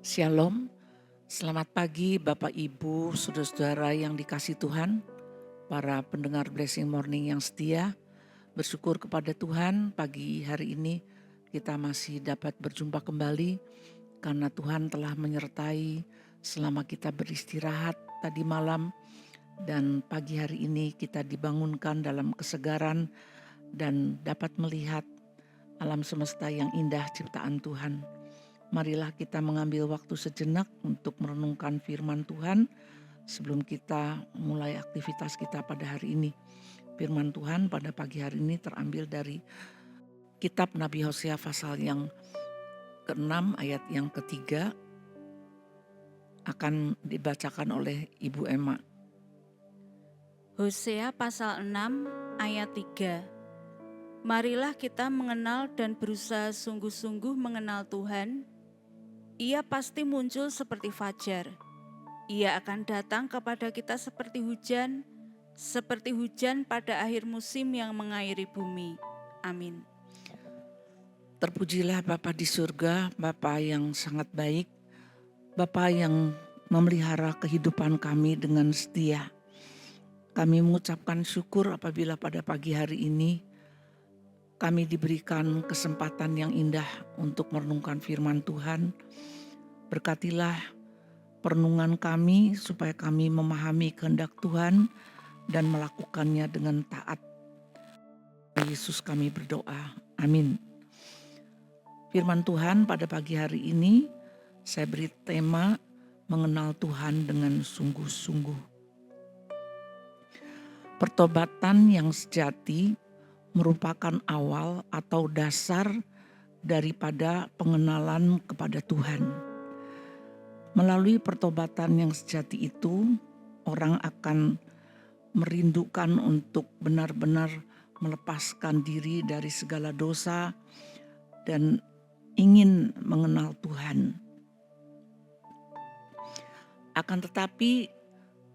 Shalom, selamat pagi Bapak Ibu, saudara-saudara yang dikasihi Tuhan, para pendengar Blessing Morning yang setia. Bersyukur kepada Tuhan pagi hari ini kita masih dapat berjumpa kembali karena Tuhan telah menyertai selama kita beristirahat tadi malam, dan pagi hari ini kita dibangunkan dalam kesegaran dan dapat melihat alam semesta yang indah ciptaan Tuhan. Marilah kita mengambil waktu sejenak untuk merenungkan firman Tuhan sebelum kita mulai aktivitas kita pada hari ini. Firman Tuhan pada pagi hari ini terambil dari kitab Nabi Hosea pasal yang ke-6 ayat yang ketiga, akan dibacakan oleh Ibu Emma. Hosea pasal 6 ayat 3. Marilah kita mengenal dan berusaha sungguh-sungguh mengenal Tuhan. Ia pasti muncul seperti fajar. Ia akan datang kepada kita seperti hujan pada akhir musim yang mengairi bumi. Amin. Terpujilah Bapa di surga, Bapa yang sangat baik, Bapa yang memelihara kehidupan kami dengan setia. Kami mengucapkan syukur apabila pada pagi hari ini kami diberikan kesempatan yang indah untuk merenungkan firman Tuhan. Berkatilah perenungan kami supaya kami memahami kehendak Tuhan dan melakukannya dengan taat. Yesus kami berdoa, amin. Firman Tuhan pada pagi hari ini saya beri tema mengenal Tuhan dengan sungguh-sungguh. Pertobatan yang sejati merupakan awal atau dasar daripada pengenalan kepada Tuhan. Melalui pertobatan yang sejati itu, orang akan merindukan untuk benar-benar melepaskan diri dari segala dosa dan ingin mengenal Tuhan. Akan tetapi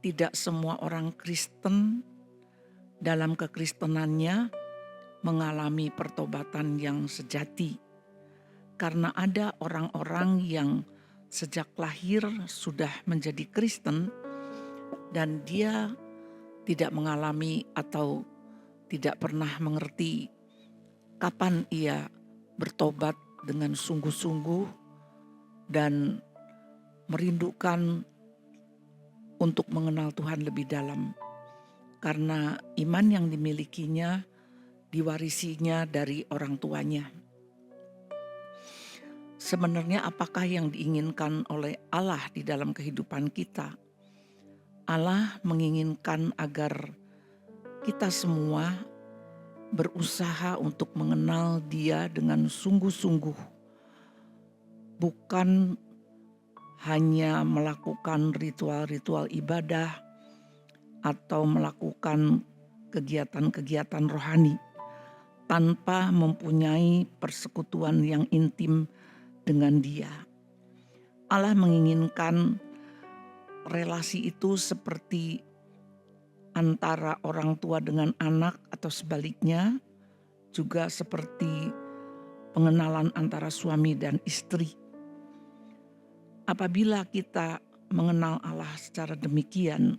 tidak semua orang Kristen dalam kekristenannya mengalami pertobatan yang sejati. Karena ada orang-orang yang sejak lahir sudah menjadi Kristen dan dia tidak mengalami atau tidak pernah mengerti kapan ia bertobat dengan sungguh-sungguh dan merindukan untuk mengenal Tuhan lebih dalam. Karena iman yang dimilikinya diwarisinya dari orang tuanya. Sebenarnya apakah yang diinginkan oleh Allah di dalam kehidupan kita? Allah menginginkan agar kita semua berusaha untuk mengenal Dia dengan sungguh-sungguh. Bukan hanya melakukan ritual-ritual ibadah atau melakukan kegiatan-kegiatan rohani tanpa mempunyai persekutuan yang intim dengan Dia. Allah menginginkan relasi itu seperti antara orang tua dengan anak atau sebaliknya, juga seperti pengenalan antara suami dan istri. Apabila kita mengenal Allah secara demikian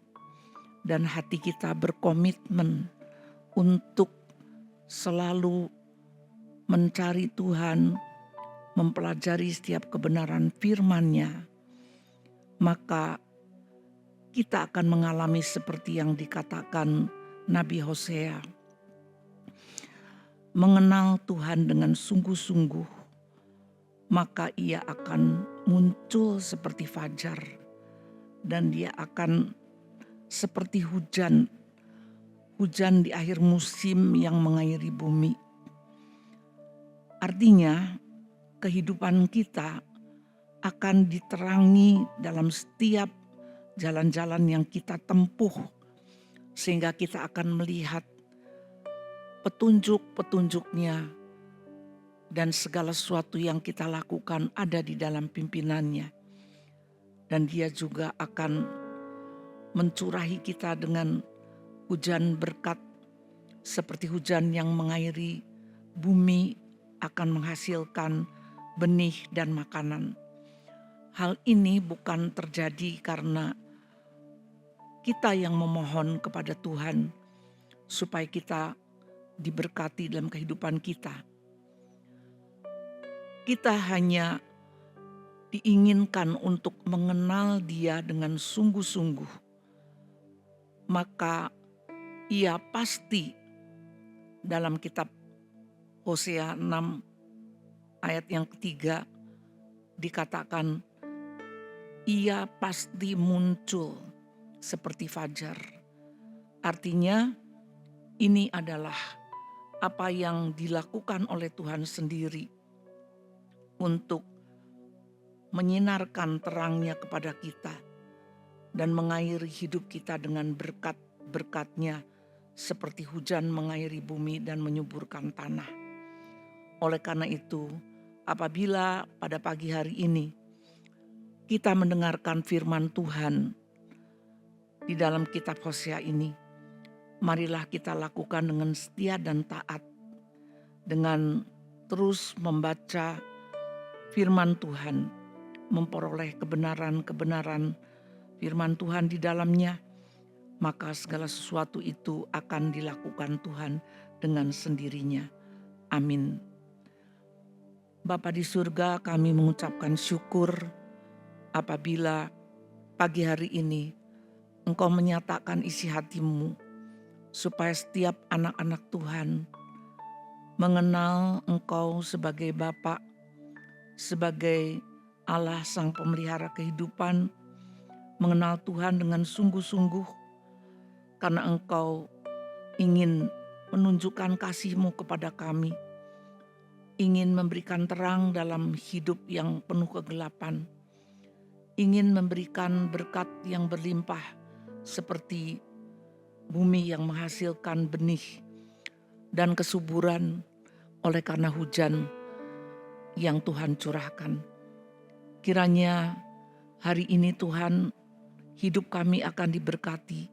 dan hati kita berkomitmen untuk selalu mencari Tuhan, mempelajari setiap kebenaran firman-Nya, maka kita akan mengalami seperti yang dikatakan Nabi Hosea. Mengenal Tuhan dengan sungguh-sungguh, maka ia akan muncul seperti fajar dan dia akan seperti hujan di akhir musim yang mengairi bumi. Artinya, kehidupan kita akan diterangi dalam setiap jalan-jalan yang kita tempuh, sehingga kita akan melihat petunjuk-petunjuknya dan segala sesuatu yang kita lakukan ada di dalam pimpinannya. Dan dia juga akan mencurahi kita dengan hujan berkat seperti hujan yang mengairi bumi, akan menghasilkan benih dan makanan. hal ini bukan terjadi karena kita yang memohon kepada Tuhan supaya kita diberkati dalam kehidupan kita. Kita hanya diinginkan untuk mengenal Dia dengan sungguh-sungguh. Maka Ia pasti dalam kitab Hosea 6 ayat yang ketiga dikatakan Ia pasti muncul seperti fajar. Artinya ini adalah apa yang dilakukan oleh Tuhan sendiri untuk menyinarkan terangnya kepada kita dan mengairi hidup kita dengan berkat-berkatnya seperti hujan mengairi bumi dan menyuburkan tanah. Oleh karena itu, apabila pada pagi hari ini kita mendengarkan firman Tuhan di dalam kitab Hosea ini, marilah kita lakukan dengan setia dan taat, dengan terus membaca firman Tuhan, memperoleh kebenaran-kebenaran firman Tuhan di dalamnya, maka segala sesuatu itu akan dilakukan Tuhan dengan sendirinya. Amin. Bapa di surga, kami mengucapkan syukur apabila pagi hari ini Engkau menyatakan isi hatimu supaya setiap anak-anak Tuhan mengenal Engkau sebagai Bapa, sebagai Allah Sang Pemelihara kehidupan, mengenal Tuhan dengan sungguh-sungguh karena Engkau ingin menunjukkan kasih-Mu kepada kami, ingin memberikan terang dalam hidup yang penuh kegelapan, ingin memberikan berkat yang berlimpah seperti bumi yang menghasilkan benih dan kesuburan oleh karena hujan yang Tuhan curahkan. Kiranya hari ini Tuhan, hidup kami akan diberkati.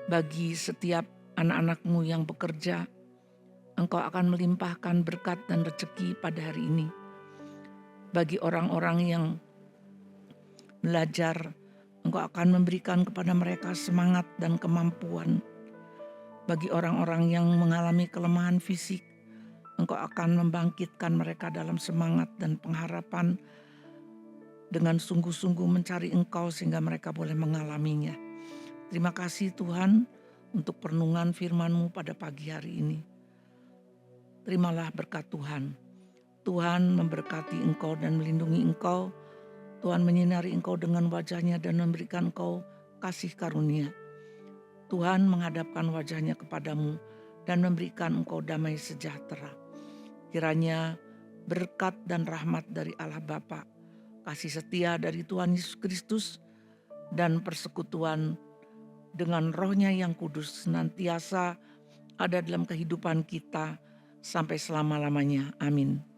Bagi setiap anak-anak-Mu yang bekerja, Engkau akan melimpahkan berkat dan rezeki pada hari ini. Bagi orang-orang yang belajar, Engkau akan memberikan kepada mereka semangat dan kemampuan. Bagi orang-orang yang mengalami kelemahan fisik, Engkau akan membangkitkan mereka dalam semangat dan pengharapan dengan sungguh-sungguh mencari Engkau sehingga mereka boleh mengalaminya. Terima kasih Tuhan untuk perenungan firman-Mu pada pagi hari ini. Terimalah berkat Tuhan. Tuhan memberkati engkau dan melindungi engkau. Tuhan menyinari engkau dengan wajah-Nya dan memberikan engkau kasih karunia. Tuhan menghadapkan wajah-Nya kepadamu dan memberikan engkau damai sejahtera. Kiranya berkat dan rahmat dari Allah Bapa, kasih setia dari Tuhan Yesus Kristus, dan persekutuan dengan Roh-Nya yang kudus senantiasa ada dalam kehidupan kita sampai selama-lamanya. Amin.